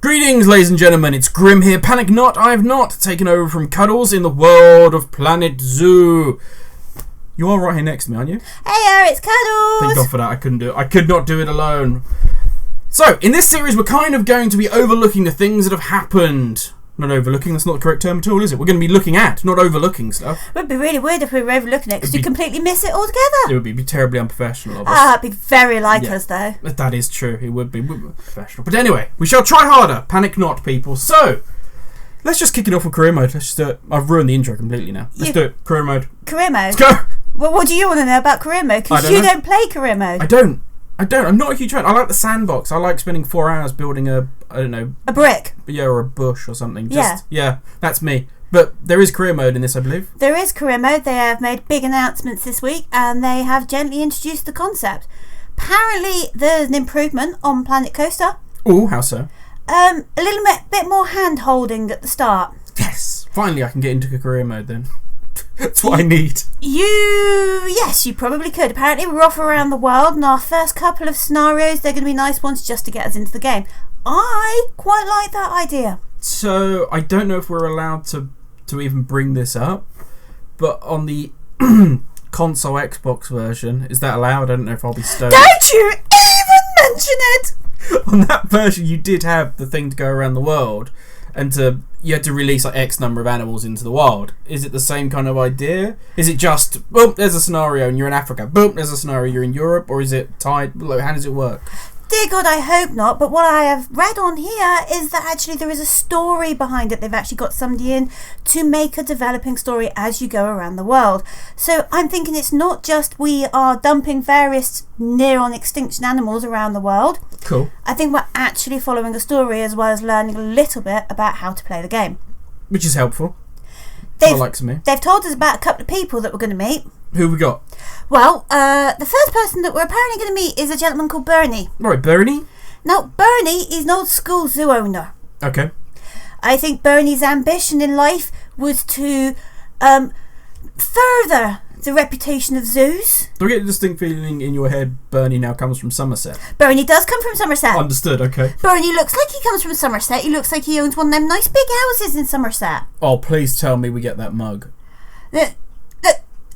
Greetings, ladies and gentlemen, it's Grim here. Panic not, I have not taken over from Cuddles in the world of Planet Zoo. You are right here next to me, aren't you? Hey, it's Cuddles! Thank God for that, I couldn't do it. I could not do it alone. So, in this series, we're kind of going to be overlooking the things that have happened. Not overlooking, that's not the correct term at all, is it? We're going to be looking at, not overlooking stuff. It would be really weird if we were overlooking it, because you'd completely miss it altogether. It would be terribly unprofessional of us. Ah, it'd be very like us, though. That is true, it would be professional. But anyway, we shall try harder. Panic not, people. So, let's just kick it off with career mode. Let's just do it. I've ruined the intro completely now. Let's do it. Career mode. Career mode? Let's go! Well, what do you want to know about career mode? Because you don't play career mode. I don't. I'm not a huge fan. I like the sandbox. I like spending 4 hours building a brick. Yeah, or a bush or something. Yeah, that's me. But there is career mode in this, I believe. There is career mode. They have made big announcements this week, and they have gently introduced the concept. Apparently, there's an improvement on Planet Coaster. Oh, how so? A little bit more hand-holding at the start. Yes! Finally, I can get into career mode then. That's what I need. Yes, you probably could. Apparently we're off around the world, and our first couple of scenarios, they're going to be nice ones just to get us into the game. I quite like that idea. So, I don't know if we're allowed to even bring this up, but on the console Xbox version, is that allowed? I don't know if I'll be stoned. Don't you even mention it! On that version, you did have the thing to go around the world, and you had to release like X number of animals into the wild. Is it the same kind of idea? Is it just, boom, there's a scenario and you're in Africa, boom, there's a scenario you're in Europe, or is it tied? How does it work? Dear God, I hope not, but what I have read on here is that actually there is a story behind it. They've actually got somebody in to make a developing story as you go around the world. So I'm thinking it's not just we are dumping various near on extinction animals around the world. Cool. I think we're actually following a story as well as learning a little bit about how to play the game. Which is helpful. They've told us about a couple of people that we're going to meet. Who we got? Well, the first person that we're apparently going to meet is a gentleman called Bernie. Right, Bernie? Now, Bernie is an old school zoo owner. Okay. I think Bernie's ambition in life was to further the reputation of zoos. Do I get a distinct feeling in your head Bernie now comes from Somerset? Bernie does come from Somerset. Understood, okay. Bernie looks like he comes from Somerset. He looks like he owns one of them nice big houses in Somerset. Oh, please tell me we get that mug.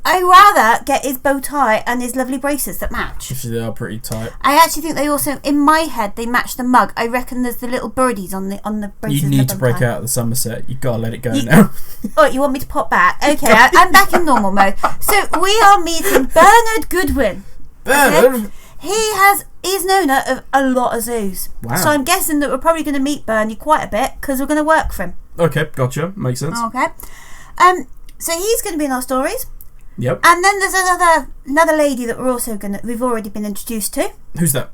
I'd rather get his bow tie and his lovely braces that match. They are pretty tight. I actually think they also, in my head, they match the mug. I reckon there's the little birdies on the braces. You need to break out of the Somerset. You gotta let it go now. Oh, you want me to pop back? Okay, I'm back in normal mode. So we are meeting Bernard Goodwin. Bernard? Okay? He's an owner of a lot of zoos. Wow. So I'm guessing that we're probably going to meet Bernie quite a bit because we're going to work for him. Okay, gotcha. Makes sense. Okay. So he's going to be in our stories. Yep. And then there's another lady that we've already been introduced to. Who's that?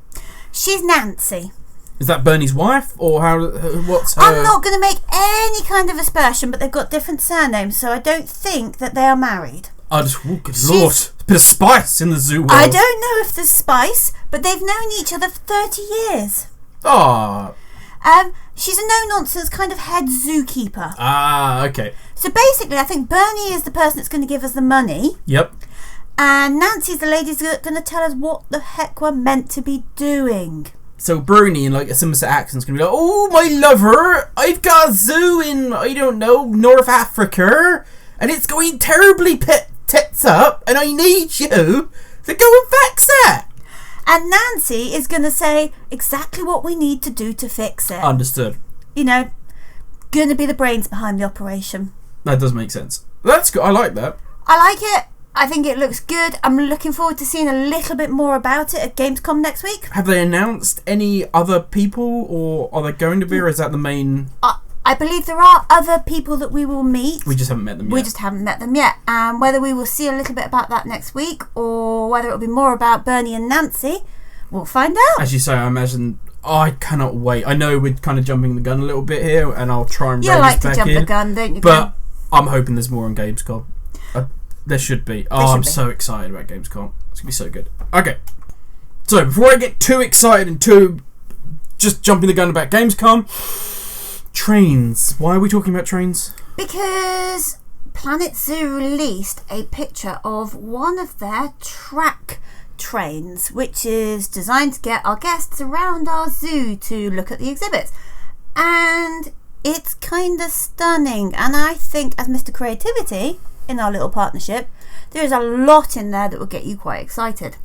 She's Nancy. Is that Bernie's wife, or what's her? I'm not going to make any kind of aspersion, but they've got different surnames, so I don't think that they are married. Good lord, a bit of spice in the zoo world. I don't know if there's spice, but they've known each other for 30 years. Ah. She's a no-nonsense kind of head zookeeper. Ah, okay. So basically, I think Bernie is the person that's going to give us the money. Yep. And Nancy's the lady that's going to tell us what the heck we're meant to be doing. So Bernie, in like a Somerset accent, is going to be like, "Oh, my lover, I've got a zoo in, I don't know, North Africa, and it's going terribly tits up, and I need you to go and fix it." And Nancy is going to say exactly what we need to do to fix it. Understood. You know, going to be the brains behind the operation. That does make sense. That's good. I like that. I like it. I think it looks good. I'm looking forward to seeing a little bit more about it at Gamescom next week. Have they announced any other people, or are they going to be, or is that the main... I believe there are other people that we will meet. We just haven't met them yet. And whether we will see a little bit about that next week, or whether it'll be more about Bernie and Nancy, we'll find out. As you say, I imagine... I cannot wait. I know we're kind of jumping the gun a little bit here, and I'll try and rein us back in. You like to jump the gun, don't you? But I'm hoping there's more on Gamescom. There should be. I'm so excited about Gamescom. It's going to be so good. Okay. So, before I get too excited and too just jumping the gun about Gamescom... Trains. Why are we talking about trains? Because Planet Zoo released a picture of one of their track trains, which is designed to get our guests around our zoo to look at the exhibits. And it's kind of stunning. And I think, as Mr. Creativity in our little partnership, there is a lot in there that will get you quite excited.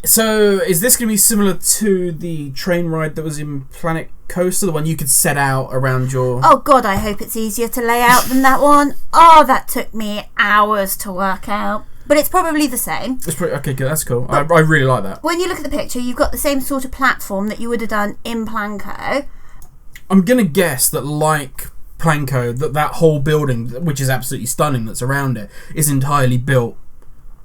So, is this going to be similar to the train ride that was in Planet Coaster, the one you could set out around your... Oh, God, I hope it's easier to lay out than that one. Oh, that took me hours to work out. But it's probably the same. Okay, good. That's cool. I really like that. When you look at the picture, you've got the same sort of platform that you would have done in Planco. I'm going to guess that, like Planco, that whole building, which is absolutely stunning that's around it, is entirely built.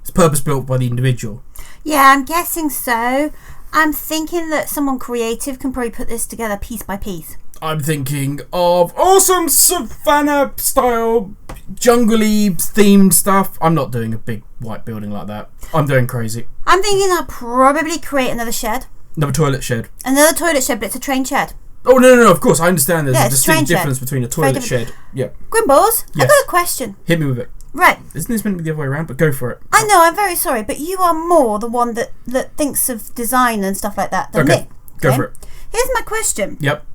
It's purpose-built by the individual. Yeah, I'm guessing so. I'm thinking that someone creative can probably put this together piece by piece. I'm thinking of awesome savannah-style, jungle-y themed stuff. I'm not doing a big white building like that. I'm doing crazy. I'm thinking I'll probably create another shed. Another toilet shed. Another toilet shed, but it's a train shed. Oh, no, of course. I understand there's a distinct difference between a toilet shed. Yeah. Grimballs, yes. I've got a question. Hit me with it. Right. Isn't this meant to be the other way around? But go for it. I know, I'm very sorry, but you are more the one that thinks of design and stuff like that than me. Go for it. Here's my question. Yep.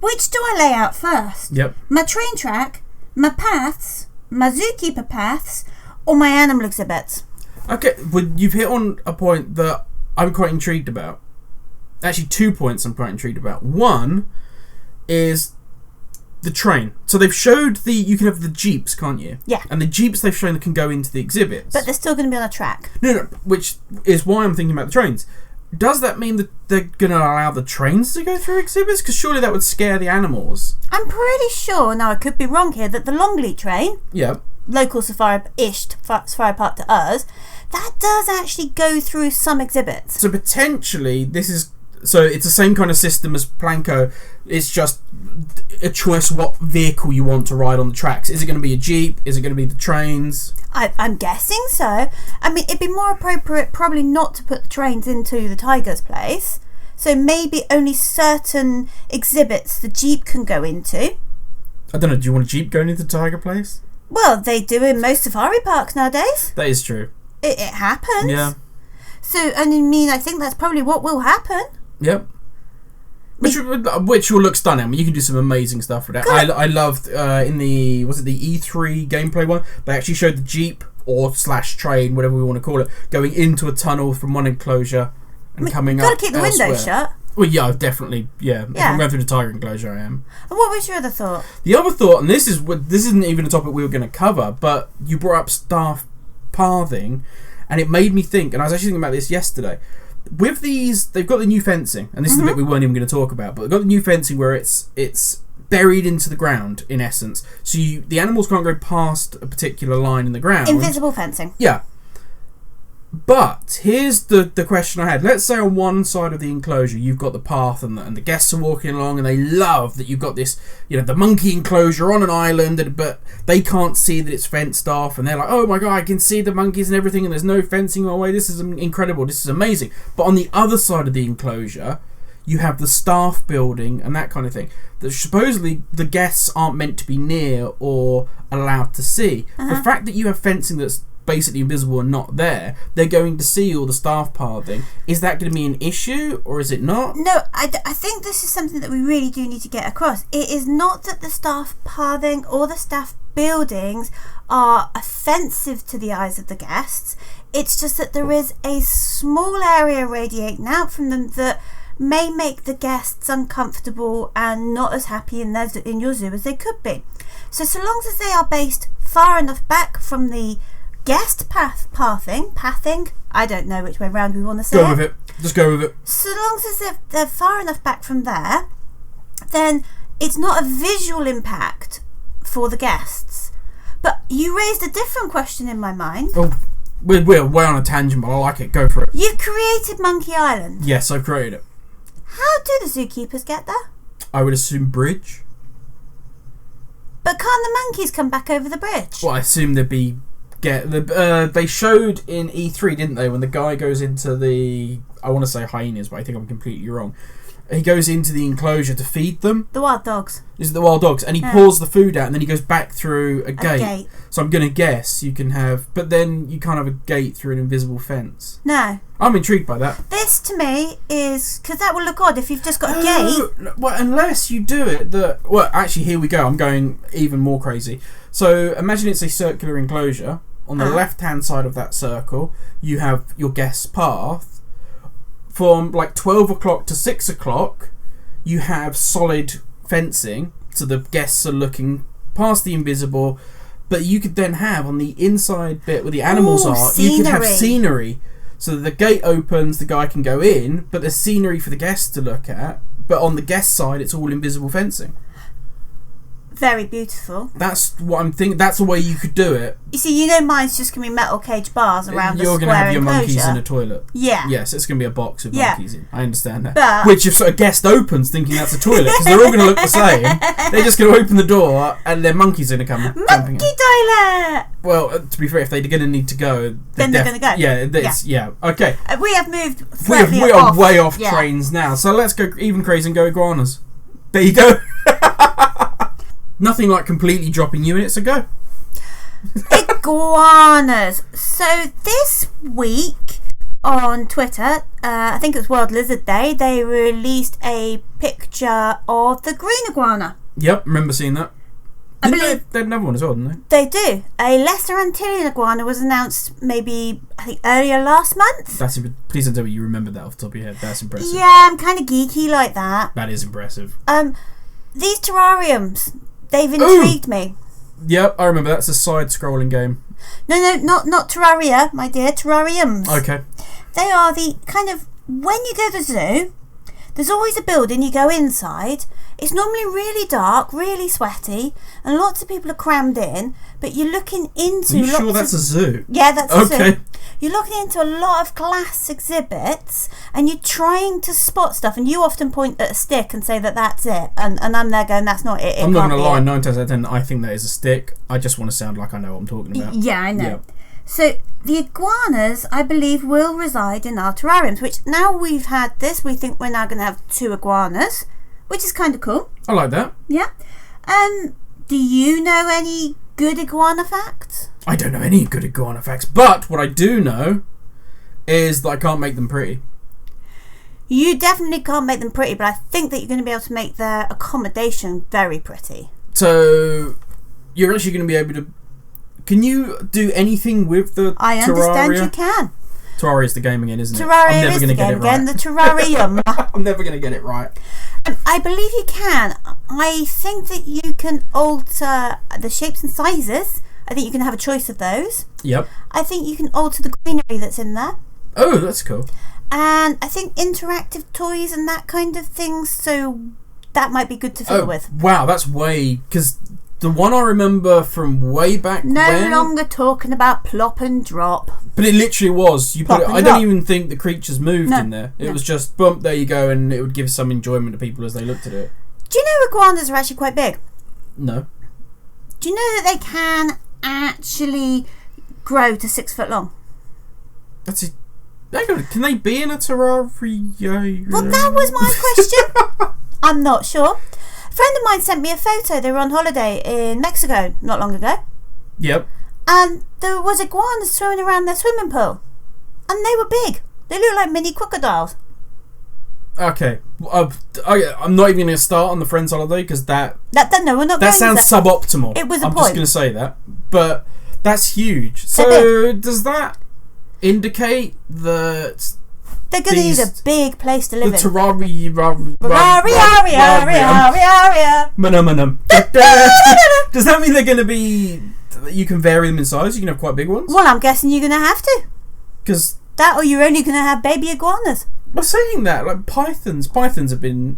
Which do I lay out first? Yep. My train track, my paths, my zookeeper paths, or my animal exhibits? Okay, well, you've hit on a point that I'm quite intrigued about. Actually, 2 points I'm quite intrigued about. One is the train. So they've showed you can have the jeeps, can't you? Yeah. And the jeeps they've shown that can go into the exhibits. But they're still going to be on a track. No, which is why I'm thinking about the trains. Does that mean that they're going to allow the trains to go through exhibits? Because surely that would scare the animals. I'm pretty sure, now I could be wrong here, that the Longleat train, local safari-ish safari park to us, that does actually go through some exhibits. So potentially this is... So it's the same kind of system as Planco. It's just a choice what vehicle you want to ride on the tracks. Is it going to be a jeep? Is it going to be the trains? I'm guessing so. I mean, it'd be more appropriate probably not to put the trains into the Tiger's place. So maybe only certain exhibits the jeep can go into. I don't know, do you want a jeep going into the Tiger place? Well, they do in most safari parks nowadays. That is true. It happens. Yeah. So, I mean, I think that's probably what will happen. Yep. Which will look stunning. I mean, you can do some amazing stuff with that. I loved in the E3 gameplay one, they actually showed the jeep or /train, whatever we want to call it, going into a tunnel from one enclosure and coming up. Got to keep the windows shut. Well, yeah, definitely. Yeah. If I'm going through the Tiger enclosure, I am. And what was your other thought? The other thought, and this isn't even a topic we were going to cover, but you brought up staff pathing, and it made me think. And I was actually thinking about this yesterday. With these, they've got the new fencing, and this is the bit we weren't even going to talk about, but they've got the new fencing where it's buried into the ground, in essence. So the animals can't go past a particular line in the ground. Invisible fencing. Yeah. But here's the question I had. Let's say on one side of the enclosure you've got the path and the guests are walking along and they love that you've got this, the monkey enclosure on an island, but they can't see that it's fenced off and they're like, oh my god, I can see the monkeys and everything and there's no fencing my way. This is incredible. This is amazing. But on the other side of the enclosure you have the staff building and that kind of thing that supposedly the guests aren't meant to be near or allowed to see. The fact that you have fencing that's basically invisible and not there, they're going to see all the staff pathing. Is that going to be an issue or is it not? No, I think this is something that we really do need to get across. It is not that the staff pathing or the staff buildings are offensive to the eyes of the guests. It's just that there is a small area radiating out from them that may make the guests uncomfortable and not as happy in your zoo as they could be. So long as they are based far enough back from the guest pathing, I don't know which way round we want to say Go with it. Just go with it. So long as they're far enough back from there, then it's not a visual impact for the guests. But you raised a different question in my mind. Oh, we're way on a tangent, but I like it. Go for it. You created Monkey Island. Yes, I've created it. How do the zookeepers get there? I would assume bridge. But can't the monkeys come back over the bridge? Well, I assume they'd be... they showed in E3, didn't they, when the guy goes into the... I want to say hyenas, but I think I'm completely wrong. he goes into the enclosure to feed them. The wild dogs. Is it the wild dogs? And he pours the food out, and then he goes back through a gate. So I'm going to guess you can have... But then you can't have a gate through an invisible fence. No. I'm intrigued by that. This, to me, is... Because that will look odd if you've just got a gate. Well, unless you do it that... Well, actually, here we go. I'm going even more crazy. So imagine it's a circular enclosure. On the left-hand side of that circle, you have your guest path. From like 12 o'clock to 6 o'clock, you have solid fencing, so the guests are looking past the invisible. But you could then have on the inside bit where the animals are, you could have scenery. So the gate opens, the guy can go in, but there's scenery for the guests to look at. But on the guest side, it's all invisible fencing. Very beautiful. That's what I'm thinking. That's the way you could do it. You see, mine's just going to be metal cage bars around the square enclosure. You're going to have your monkeys in a toilet. Yeah. Yes, it's going to be a box with monkeys in. I understand that. But which if a guest opens thinking that's a toilet, because they're all going to look the same, they're just going to open the door and their monkeys are going to come jumping in. Monkey toilet! Well, to be fair, if they're going to need to go... Then they're going to go. Yeah, okay. We have moved we are way off trains now, so let's go even crazy and go iguanas. There you go. Nothing like completely dropping you in it, so go. Iguanas. So this week on Twitter, I think it was World Lizard Day, they released a picture of the green iguana. Yep, remember seeing that. I believe they had another one as well, didn't they? They do. A Lesser Antillean iguana was announced maybe, I think, earlier last month. Please don't tell me you remember that off the top of your head. That's impressive. Yeah, I'm kind of geeky like that. That is impressive. These terrariums, they've intrigued me. Yep, I remember. That's a side-scrolling game. No, not Terraria, my dear. Terrariums. Okay. They are the kind of... When you go to the zoo, there's always a building, you go inside. It's normally really dark, really sweaty, and lots of people are crammed in, but you're looking into... Are you sure that's a zoo? Yeah, that's a zoo. You're looking into a lot of glass exhibits, and you're trying to spot stuff, and you often point at a stick and say that that's it, and I'm there going, that's not it. I'm not going to lie, 9 times out of 10, I think that is a stick. I just want to sound like I know what I'm talking about. Yeah, I know. Yeah. So the iguanas, I believe, will reside in our terrariums, which now we've had this, we think we're now going to have 2 iguanas, which is kind of cool. I like that. Yeah. Do you know any good iguana facts? I don't know any good iguana facts, but what I do know is that I can't make them pretty. You definitely can't make them pretty, but I think that you're going to be able to make their accommodation very pretty. So you're actually going to be able to... Can you do anything with the I terraria? Understand you can. Terraria is the game again, isn't it? Terraria is the game again, the terrarium. I'm never going to get it right. I believe you can. I think that you can alter the shapes and sizes. I think you can have a choice of those. Yep. I think you can alter the greenery that's in there. Oh, that's cool. And I think interactive toys and that kind of thing, so that might be good to fiddle with. Wow, that's way... Because the one I remember from way back No longer talking about plop and drop. But it literally was. You put it, I don't even think the creatures moved in there. It was just, bump, there you go, and it would give some enjoyment to people as they looked at it. Do you know iguanas are actually quite big? No. Do you know that they can actually grow to 6 foot long? That's it. Can they be in a terrarium? Well, that was my question. I'm not sure. A friend of mine sent me a photo. They were on holiday in Mexico not long ago. Yep. And there was iguanas swimming around their swimming pool. And they were big. They looked like mini crocodiles. Okay. I'm not even going to start on the friend's holiday because that no, we're not that sounds suboptimal. It was a I'm point. just going to say that. But that's huge. So does that indicate that they're going to need a big place to live in? The terrarium. Does that mean they're going to be... You can vary them in size? You can have quite big ones? Well, I'm guessing you're going to have to. Because... That or you're only going to have baby iguanas. I'm saying that, like pythons have been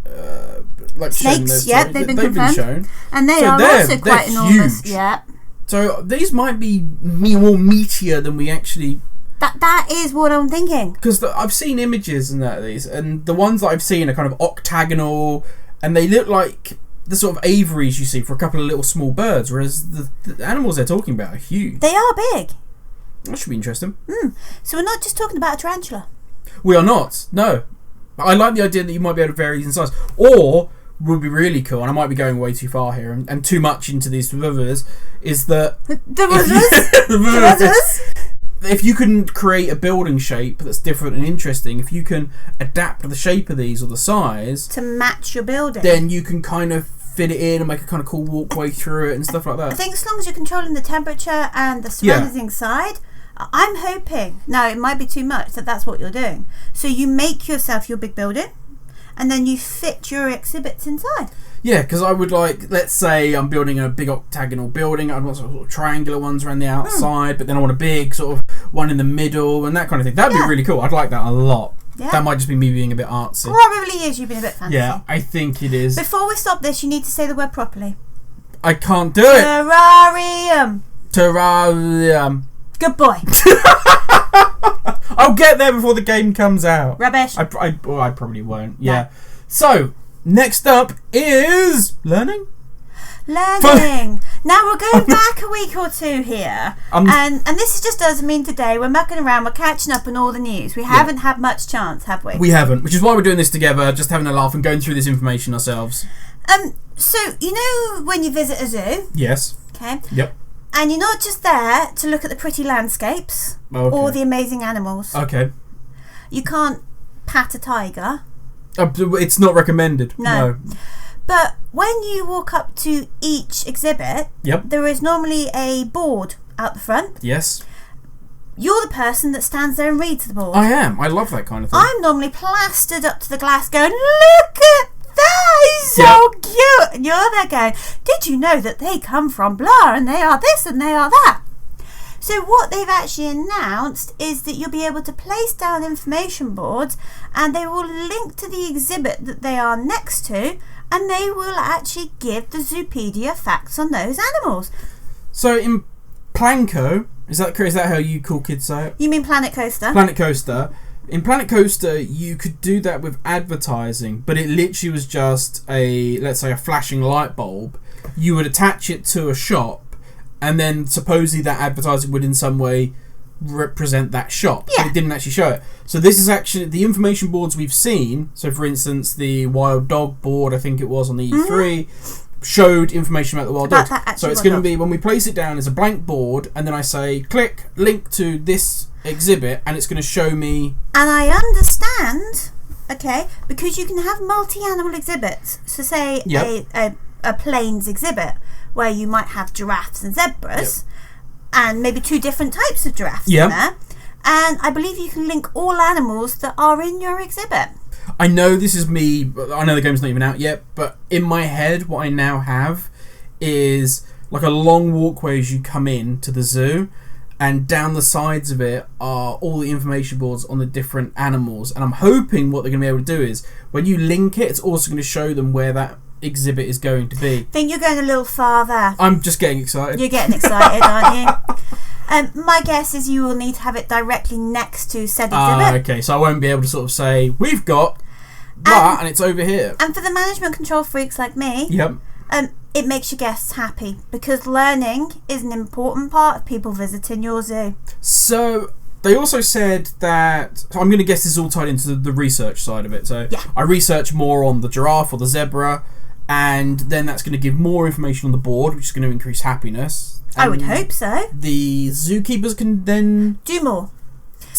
like snakes, shown they've been shown, and they are also quite enormous. Huge. Yeah. So these might be more meatier than we actually. That is what I'm thinking. Because I've seen images and these, and the ones that I've seen are kind of octagonal, and they look like the sort of aviaries you see for a couple of little small birds, whereas the animals they're talking about are huge. They are big. That should be interesting. So we're not just talking about a tarantula. We are not. No. I like the idea that you might be able to vary these in size. Or, would be really cool, and I might be going way too far here and too much into these others, is that... If you can create a building shape that's different and interesting, if you can adapt the shape of these or the size... to match your building. Then you can kind of fit it in and make a kind of cool walkway through it and stuff like that. I think as long as you're controlling the temperature and the surroundings inside... I'm hoping, no, it might be too much, that's what you're doing. So you make yourself your big building, and then you fit your exhibits inside. Yeah, because I would let's say I'm building a big octagonal building. I'd want sort of triangular ones around the outside, but then I want a big sort of one in the middle and that kind of thing. That'd be really cool. I'd like that a lot. Yeah. That might just be me being a bit artsy. Probably is you being a bit fancy. Yeah, I think it is. Before we stop this, you need to say the word properly. I can't do it. Terrarium. Good boy. I'll get there before the game comes out. Rubbish. I probably won't. Yeah. No. So, next up is learning. Now we're going back a week or two here, and this is just us. Today we're mucking around, we're catching up on all the news. We haven't had much chance, have we? We haven't, which is why we're doing this together, just having a laugh and going through this information ourselves. So you know when you visit a zoo? Yes. Okay. Yep. And you're not just there to look at the pretty landscapes or the amazing animals. Okay. You can't pat a tiger. It's not recommended. No. But when you walk up to each exhibit, there is normally a board out the front. Yes. You're the person that stands there and reads the board. I am. I love that kind of thing. I'm normally plastered up to the glass going, look at that, is so cute. And you're there going, did you know that they come from blah and they are this and they are that? So what they've actually announced is that you'll be able to place down information boards and they will link to the exhibit that they are next to, and they will actually give the Zoopedia facts on those animals. So in Planco, is that how you cool kids say it? You mean Planet Coaster? Planet Coaster. In Planet Coaster, you could do that with advertising, but it literally was just let's say a flashing light bulb. You would attach it to a shop, and then supposedly that advertising would in some way represent that shop. Yeah. But it didn't actually show it. So this is actually the information boards we've seen. So for instance, the wild dog board, I think it was on the E3, showed information about the wild dogs. So it's going to be, when we place it down as a blank board, and then I say, click, link to this exhibit, and it's going to show me. And I understand, because you can have multi-animal exhibits. So say a plains exhibit where you might have giraffes and zebras, and maybe two different types of giraffes in there. And I believe you can link all animals that are in your exhibit. I know this is me, I know the game's not even out yet, but in my head what I now have is like a long walkway as you come in to the zoo, and down the sides of it are all the information boards on the different animals, and I'm hoping what they're going to be able to do is when you link it, it's also going to show them where that exhibit is going to be. I think you're going a little farther. I'm just getting excited. You're getting excited, aren't you? My guess is you will need to have it directly next to said exhibit. Okay, so I won't be able to sort of say, we've got that, and it's over here. And for the management control freaks like me, it makes your guests happy, because learning is an important part of people visiting your zoo. So they also said that, I'm going to guess this is all tied into the research side of it. So I research more on the giraffe or the zebra, and then that's going to give more information on the board, which is going to increase happiness. I would hope so. The zookeepers can then do more.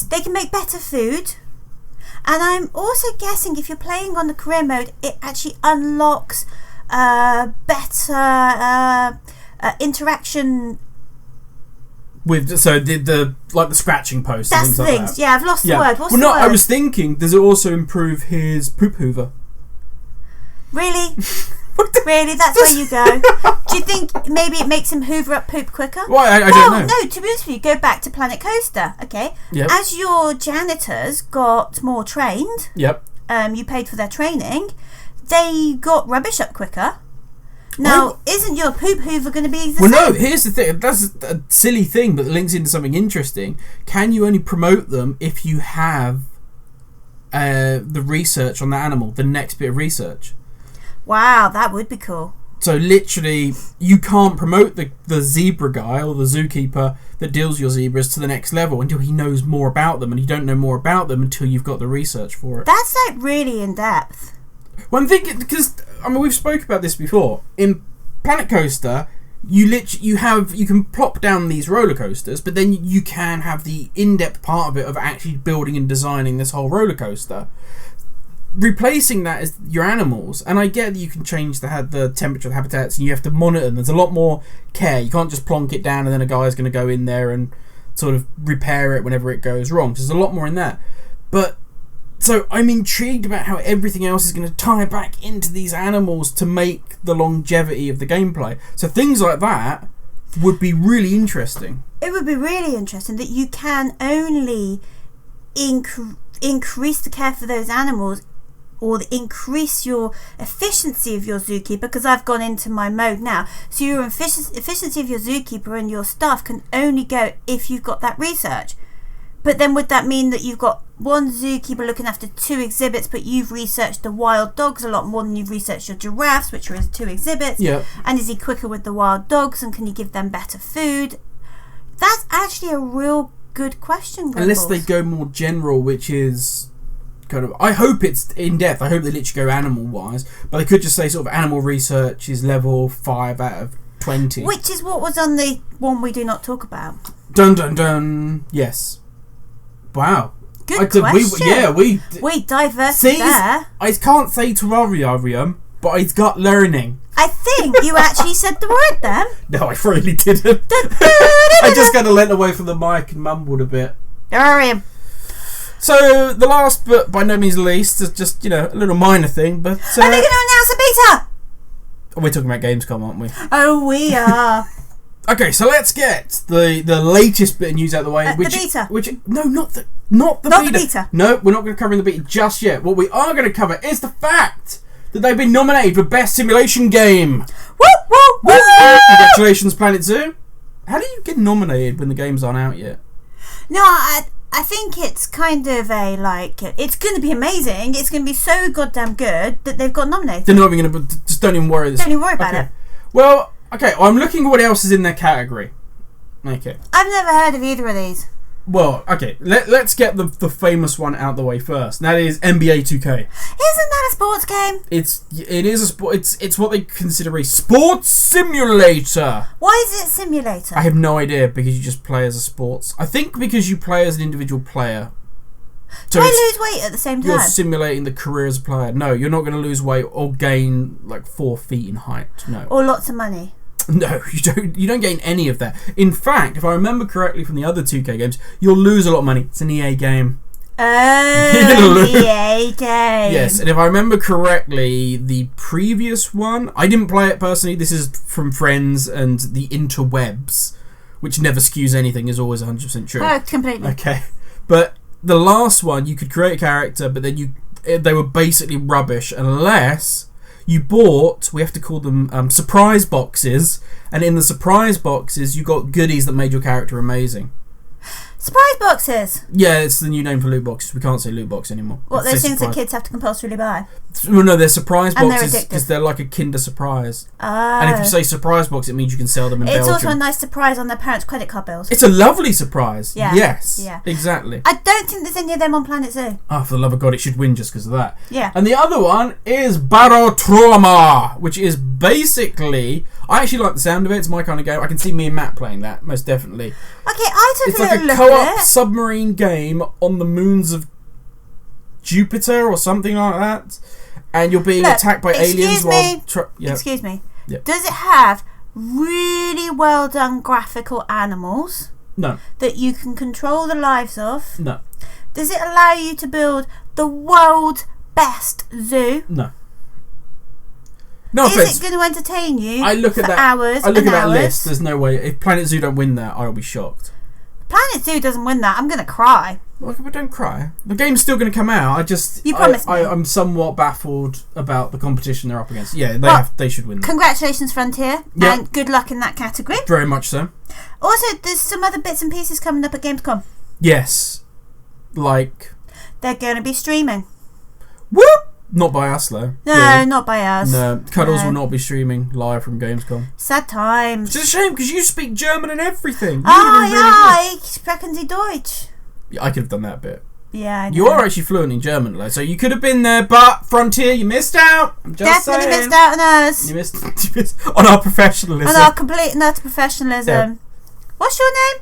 They can make better food. And I'm also guessing if you're playing on the career mode, it actually unlocks better interaction with the scratching post. That's and things. Like that. Yeah, I've lost the word. What's the word? I was thinking, does it also improve his poop hoover? Really? Really? That's where you go? Do you think maybe it makes him hoover up poop quicker? Well, I don't know. No, to be honest with you, go back to Planet Coaster, okay? Yep. As your janitors got more trained, you paid for their training, they got rubbish up quicker. Now, isn't your poop hoover going to be the same? Well, no, here's the thing. That's a silly thing, but links into something interesting. Can you only promote them if you have the research on the animal, the next bit of research? Wow, that would be cool. So literally, you can't promote the zebra guy or the zookeeper that deals your zebras to the next level until he knows more about them, and you don't know more about them until you've got the research for it. That's like really in depth. Well, I'm thinking, because we've spoke about this before. In Planet Coaster, you can plop down these roller coasters, but then you can have the in-depth part of it of actually building and designing this whole roller coaster. Replacing that is your animals, and I get that you can change the temperature of the habitats and you have to monitor them. There's a lot more care. You can't just plonk it down and then a guy's going to go in there and sort of repair it whenever it goes wrong. So there's a lot more in that. But so I'm intrigued about how everything else is going to tie back into these animals to make the longevity of the gameplay. So things like that would be really interesting. It would be really interesting that you can only increase the care for those animals or increase your efficiency of your zookeeper, because I've gone into my mode now. So your efficiency of your zookeeper and your staff can only go if you've got that research. But then would that mean that you've got one zookeeper looking after 2 exhibits, but you've researched the wild dogs a lot more than you've researched your giraffes, which are his 2 exhibits? Yeah. And is he quicker with the wild dogs, and can you give them better food? That's actually a real good question, Grimbles. Unless they go more general, which is kind of... I hope it's in-depth. I hope they literally go animal-wise. But they could just say sort of animal research is level 5 out of 20. Which is what was on the one we do not talk about. Dun, dun, dun. Yes. Wow. Good question. We diverted there. I can't say terrarium, but it's got learning. I think you actually said the word then. No, I really didn't. I just kind of leant away from the mic and mumbled a bit. Terrarium. So, the last but by no means least is just, a little minor thing, but... Are they going to announce a beta? We're talking about Gamescom, aren't we? Oh, we are. Okay, so let's get the latest bit of news out of the way. The beta. Not the beta. No, we're not going to cover the beta just yet. What we are going to cover is the fact that they've been nominated for Best Simulation Game. Woo, woo, woo! Congratulations, Planet Zoo. How do you get nominated when the games aren't out yet? No, I think it's kind of it's going to be amazing. It's going to be so goddamn good that they've got nominated. They're not even going to... Just don't even worry. Don't even worry about it. Well, okay, I'm looking at what else is in their category. Okay. I've never heard of either of these. Well, okay, let's get the famous one out the way first. That is NBA 2K. Isn't that a sports game? It is a sport. It's what they consider a sports simulator. Why is it simulator? I have no idea, because you just play as a sports. I think because you play as an individual player. So do I lose weight at the same time? You're simulating the career as a player. No, you're not going to lose weight or gain 4 feet in height. No. Or lots of money. No, you don't. You don't gain any of that. In fact, if I remember correctly from the other 2K games, you'll lose a lot of money. It's an EA game. Oh, EA game. Yes, and if I remember correctly, the previous one, I didn't play it personally. This is from friends and the interwebs, which never skews anything, is always 100% true. Oh, completely. Okay, but the last one, you could create a character, but then they were basically rubbish unless you bought, we have to call them surprise boxes, and in the surprise boxes you got goodies that made your character amazing. Surprise boxes? Yeah, it's the new name for loot boxes. We can't say loot box anymore. What, those things that kids have to compulsorily buy? Well, no, they're surprise and boxes because they're like a Kinder Surprise. Oh. And if you say surprise box, it means you can sell them in Belgium. It's also a nice surprise on their parents' credit card bills. It's a lovely surprise. Yeah. Yes. Yeah. Exactly. I don't think there's any of them on Planet Zoo. Oh, for the love of God, it should win just because of that. Yeah. And the other one is Barotrauma, which is basically... I actually like the sound of it. It's my kind of game. I can see me and Matt playing that, most definitely. Okay, I took it's a like little a look co-op at it. submarine game on the moons of Jupiter or something like that. And you're being attacked by aliens while... Excuse me. Yep. Does it have really well done graphical animals? No. That you can control the lives of? No. Does it allow you to build the world's best zoo? No. No offense. Is it going to entertain you hours and hours? I look at that list. There's no way. If Planet Zoo don't win that, I'll be shocked. Planet Zoo doesn't win that, I'm going to cry. Well, but don't cry. The game's still going to come out. You promised me. I'm somewhat baffled about the competition they're up against. Yeah, they should win that. Congratulations, Frontier. Yep. And good luck in that category. Very much so. Also, there's some other bits and pieces coming up at Gamescom. Yes. Like... They're going to be streaming. Whoop! Not by us, though. No, yeah. Not by us. No, Cuddles will not be streaming live from Gamescom. Sad times. It's a shame, because you speak German and everything. Ich sprechen Sie Deutsch. Yeah, I could have done that bit. Yeah, I know. You are actually fluent in German, though, so you could have been there, but Frontier, you missed out. I'm just Definitely saying. missed out on us. You missed on our professionalism. On our complete and utter professionalism. Yeah. What's your name?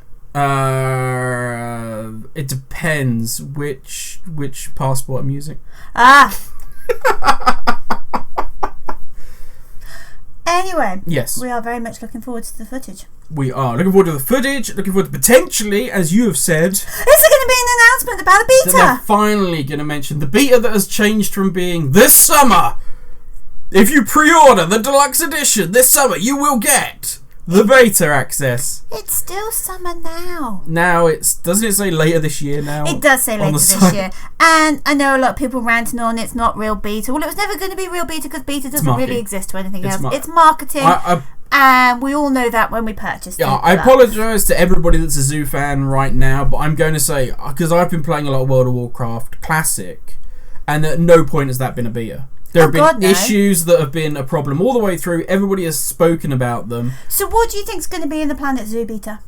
It depends which passport I'm using. Anyway. Yes. We are very much looking forward to the footage. We are looking forward to the footage, looking forward to potentially, as you have said... Is there going to be an announcement about the beta? They're finally going to mention the beta that has changed from being this summer. If you pre-order the deluxe edition this summer, you will get the beta access. It's still summer now. Now doesn't it say later this year now? It does say later this year. And I know a lot of people ranting on it's not real beta. Well, it was never going to be real beta because beta doesn't really exist or anything else. It's marketing. And we all know that when we purchased it. Yeah, I apologise to everybody that's a Zoo fan right now, but I'm going to say, because I've been playing a lot of World of Warcraft Classic, and at no point has that been a beta. There have been issues that have been a problem all the way through. Everybody has spoken about them. So what do you think is going to be in the Planet Zoo beta?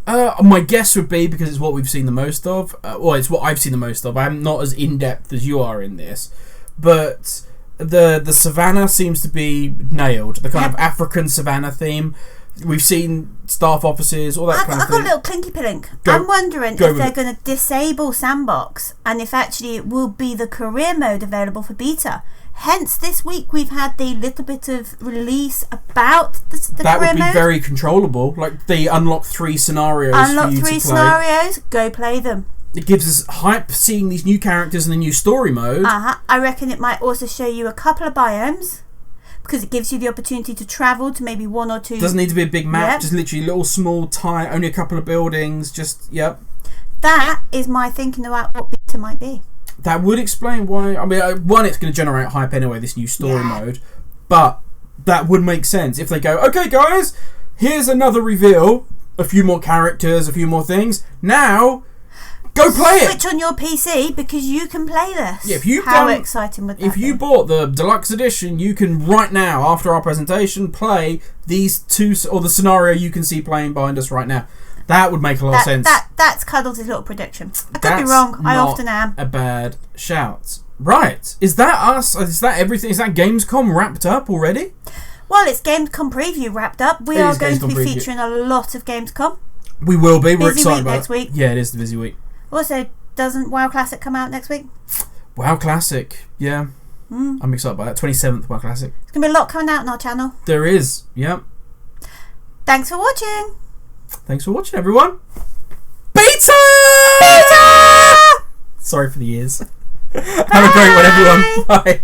My guess would be, because it's what we've seen the most of, it's what I've seen the most of. I'm not as in-depth as you are in this, but... The savannah seems to be nailed. The kind of African savannah theme. We've seen staff offices, all that kind of thing. I've got a little clinky pillink. I'm wondering if they're going to disable Sandbox and if actually it will be the career mode available for beta. Hence, this week we've had the little bit of release about the career mode. That would be very controllable. Like, they unlock 3 scenarios for you to play. Unlock 3 scenarios, go play them. It gives us hype seeing these new characters in the new story mode. I reckon it might also show you a couple of biomes because it gives you the opportunity to travel to maybe 1 or 2. Doesn't need to be a big map, just literally little small only a couple of buildings, That is my thinking about what beta might be. That would explain why. I mean, one, it's going to generate hype anyway, this new story mode, but that would make sense if they go, okay guys, here's another reveal, a few more characters, a few more things, now... Go play it! Switch on your PC because you can play this. Yeah, How exciting would that be? If you bought the deluxe edition, you can right now, after our presentation, play these 2, or the scenario you can see playing behind us right now. That would make a lot of sense. That's Cuddles' little prediction. I could be wrong. I often am. A bad shout. Right. Is that us? Is that everything? Is that Gamescom wrapped up already? Well, it's Gamescom preview wrapped up. We are going to be featuring a lot of Gamescom. We will be. We're excited about it. Next week. Yeah, it is the busy week. Also, doesn't WoW Classic come out next week? WoW Classic, yeah. I'm excited by that. 27th WoW Classic. There's going to be a lot coming out on our channel. There is, yeah. Thanks for watching. Thanks for watching, everyone. Beta! Sorry for the ears. Have a great one, everyone. Bye.